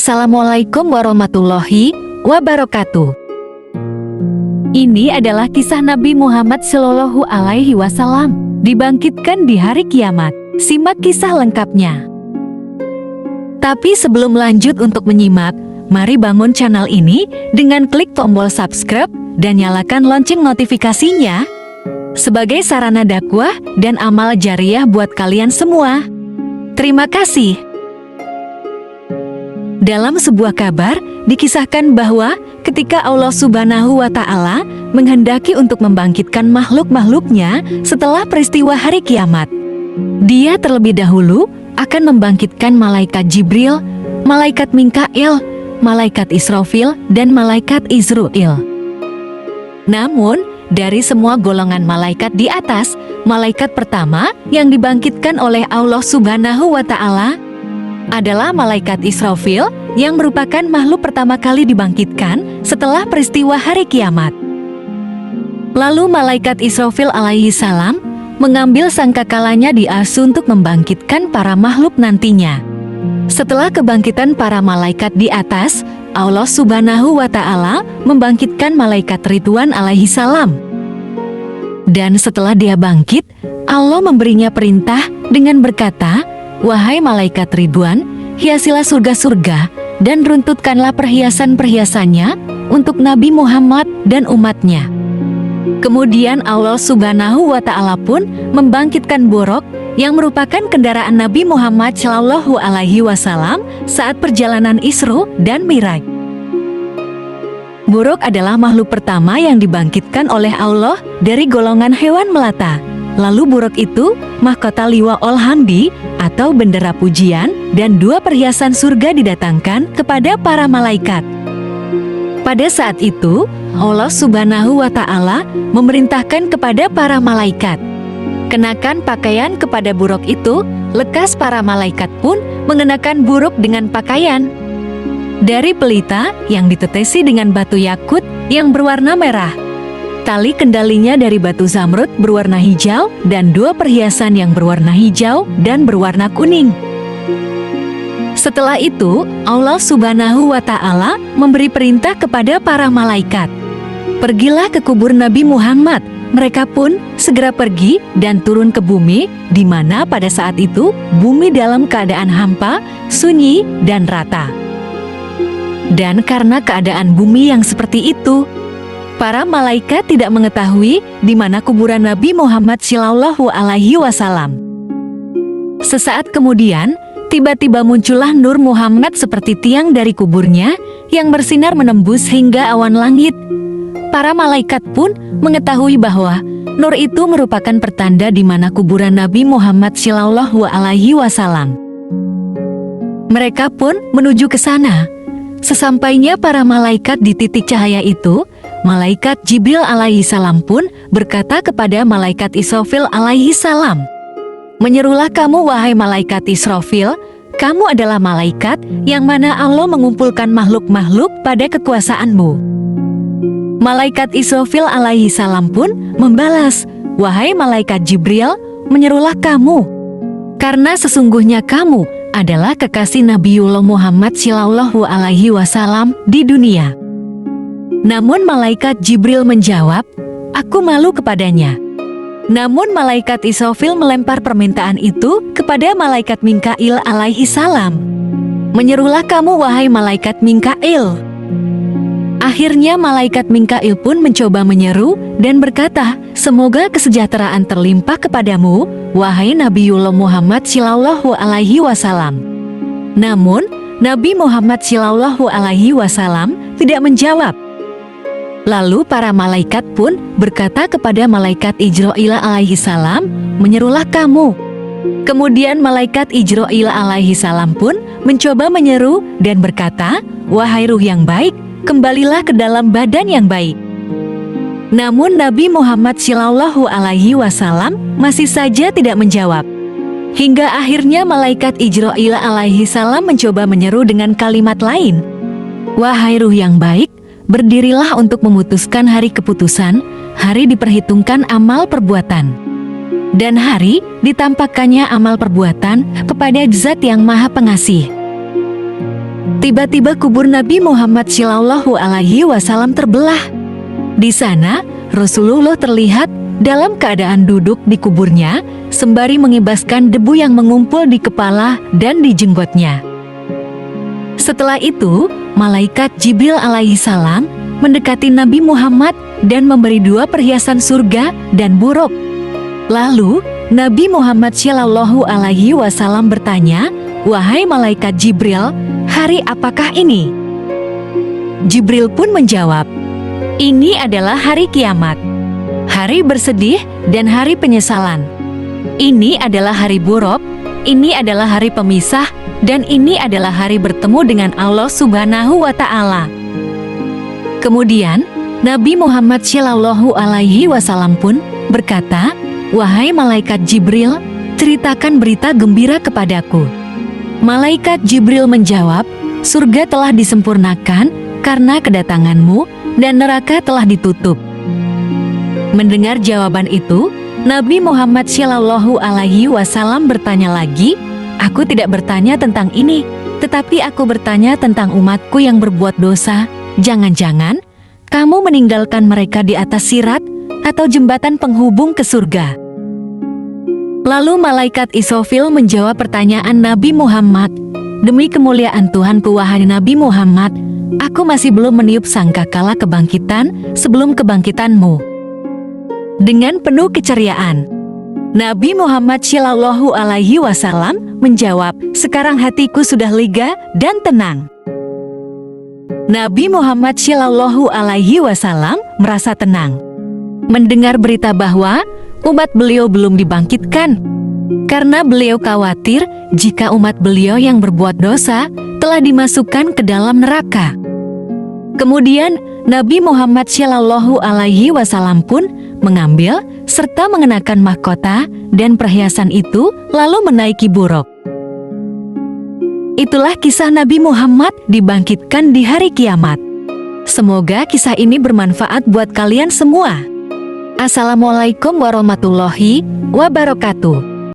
Assalamualaikum warahmatullahi wabarakatuh. Ini adalah kisah Nabi Muhammad Shallallahu Alaihi Wasallam dibangkitkan di hari kiamat. Simak kisah lengkapnya. Tapi sebelum lanjut untuk menyimak, mari bangun channel ini dengan klik tombol subscribe dan nyalakan lonceng notifikasinya sebagai sarana dakwah dan amal jariah buat kalian semua. Terima kasih. Dalam sebuah kabar, dikisahkan bahwa ketika Allah Subhanahu wa Ta'ala menghendaki untuk membangkitkan makhluk-makhluknya setelah peristiwa hari kiamat, Dia terlebih dahulu akan membangkitkan malaikat Jibril, malaikat Mikail, malaikat Israfil, dan malaikat Izrail. Namun, dari semua golongan malaikat di atas, malaikat pertama yang dibangkitkan oleh Allah Subhanahu wa Ta'ala adalah malaikat Israfil yang merupakan makhluk pertama kali dibangkitkan setelah peristiwa hari kiamat. Lalu malaikat Israfil alaihi salam mengambil sangkakalanya di Ars untuk membangkitkan para makhluk nantinya. Setelah kebangkitan para malaikat di atas, Allah Subhanahu wa Ta'ala membangkitkan malaikat Ridwan alaihi salam. Dan setelah dia bangkit, Allah memberinya perintah dengan berkata, "Wahai malaikat Ridwan, hiasilah surga-surga dan runtutkanlah perhiasan-perhiasannya untuk Nabi Muhammad dan umatnya." Kemudian Allah Subhanahu wa Ta'ala pun membangkitkan Buraq yang merupakan kendaraan Nabi Muhammad Shallallahu Alaihi Wasallam saat perjalanan Isra dan Mi'raj. Buraq adalah makhluk pertama yang dibangkitkan oleh Allah dari golongan hewan melata. Lalu Buraq itu mahkota liwa'ul hamdi atau bendera pujian, dan 2 perhiasan surga didatangkan kepada para malaikat. Pada saat itu, Allah Subhanahu wa Ta'ala memerintahkan kepada para malaikat, kenakan pakaian kepada Buraq itu. Lekas para malaikat pun mengenakan Buraq dengan pakaian dari pelita yang ditetesi dengan batu yakut yang berwarna merah. Tali kendalinya dari batu zamrud berwarna hijau dan 2 perhiasan yang berwarna hijau dan berwarna kuning. Setelah itu, Allah Subhanahu wa Ta'ala memberi perintah kepada para malaikat, "Pergilah ke kubur Nabi Muhammad." Mereka pun segera pergi dan turun ke bumi, di mana pada saat itu bumi dalam keadaan hampa, sunyi, dan rata. Dan karena keadaan bumi yang seperti itu, para malaikat tidak mengetahui di mana kuburan Nabi Muhammad Shallallahu Alaihi Wasallam. Sesaat kemudian, tiba-tiba muncullah Nur Muhammad seperti tiang dari kuburnya yang bersinar menembus hingga awan langit. Para malaikat pun mengetahui bahwa nur itu merupakan pertanda di mana kuburan Nabi Muhammad Shallallahu Alaihi Wasallam. Mereka pun menuju ke sana. Sesampainya para malaikat di titik cahaya itu, malaikat Jibril alaihi salam pun berkata kepada malaikat Israfil alaihi salam, "Menyerulah kamu wahai malaikat Israfil, kamu adalah malaikat yang mana Allah mengumpulkan makhluk-makhluk pada kekuasaanmu." Malaikat Israfil alaihi salam pun membalas, "Wahai malaikat Jibril, menyerulah kamu, karena sesungguhnya kamu adalah kekasih Nabiullah Muhammad Shallallahu Alaihi Wasallam di dunia." Namun malaikat Jibril menjawab, "Aku malu kepadanya." Namun malaikat Israfil melempar permintaan itu kepada malaikat Mikail alaihi salam, "Menyerulah kamu wahai malaikat Mikail." Akhirnya malaikat Mikail pun mencoba menyeru dan berkata, "Semoga kesejahteraan terlimpah kepadamu, wahai Nabiullah Muhammad Shallallahu Alaihi Wasallam." Namun Nabi Muhammad Shallallahu Alaihi Wasallam tidak menjawab. Lalu para malaikat pun berkata kepada malaikat Izrail alaihi salam, "Menyerulah kamu." Kemudian malaikat Izrail alaihi salam pun mencoba menyeru dan berkata, "Wahai ruh yang baik, kembalilah ke dalam badan yang baik." Namun Nabi Muhammad Shallallahu Alaihi Wasallam masih saja tidak menjawab. Hingga akhirnya malaikat Izrail alaihi salam mencoba menyeru dengan kalimat lain, "Wahai ruh yang baik, berdirilah untuk memutuskan hari keputusan, hari diperhitungkan amal perbuatan, dan hari ditampakkannya amal perbuatan kepada Zat yang Maha Pengasih." Tiba-tiba kubur Nabi Muhammad Shallallahu Alaihi Wasallam terbelah. Di sana, Rasulullah terlihat dalam keadaan duduk di kuburnya, sembari mengibaskan debu yang mengumpul di kepala dan di jenggotnya. Setelah itu, malaikat Jibril alaihissalam mendekati Nabi Muhammad dan memberi 2 perhiasan surga dan buruk. Lalu, Nabi Muhammad Shallallahu Alaihi Wasallam bertanya, "Wahai malaikat Jibril, hari apakah ini?" Jibril pun menjawab, "Ini adalah hari kiamat, hari bersedih dan hari penyesalan. Ini adalah hari buruk, ini adalah hari pemisah, dan ini adalah hari bertemu dengan Allah Subhanahu wa Ta'ala." Kemudian, Nabi Muhammad Shallallahu Alaihi Wasallam pun berkata, "Wahai malaikat Jibril, ceritakan berita gembira kepadaku." Malaikat Jibril menjawab, "Surga telah disempurnakan karena kedatanganmu dan neraka telah ditutup." Mendengar jawaban itu, Nabi Muhammad Shallallahu Alaihi Wasallam bertanya lagi, "Aku tidak bertanya tentang ini, tetapi aku bertanya tentang umatku yang berbuat dosa. Jangan-jangan kamu meninggalkan mereka di atas sirat atau jembatan penghubung ke surga?" Lalu malaikat Israfil menjawab pertanyaan Nabi Muhammad, "Demi kemuliaan Tuhanku wahai Nabi Muhammad, aku masih belum meniup sangkakala kebangkitan sebelum kebangkitanmu." Dengan penuh keceriaan, Nabi Muhammad Shallallahu Alaihi Wasallam menjawab, "Sekarang hatiku sudah lega dan tenang." Nabi Muhammad Shallallahu Alaihi Wasallam merasa tenang mendengar berita bahwa umat beliau belum dibangkitkan, karena beliau khawatir jika umat beliau yang berbuat dosa telah dimasukkan ke dalam neraka. Kemudian Nabi Muhammad Shallallahu Alaihi Wasallam pun mengambil serta mengenakan mahkota dan perhiasan itu lalu menaiki buruk. Itulah kisah Nabi Muhammad dibangkitkan di hari kiamat. Semoga kisah ini bermanfaat buat kalian semua. Assalamualaikum warahmatullahi wabarakatuh.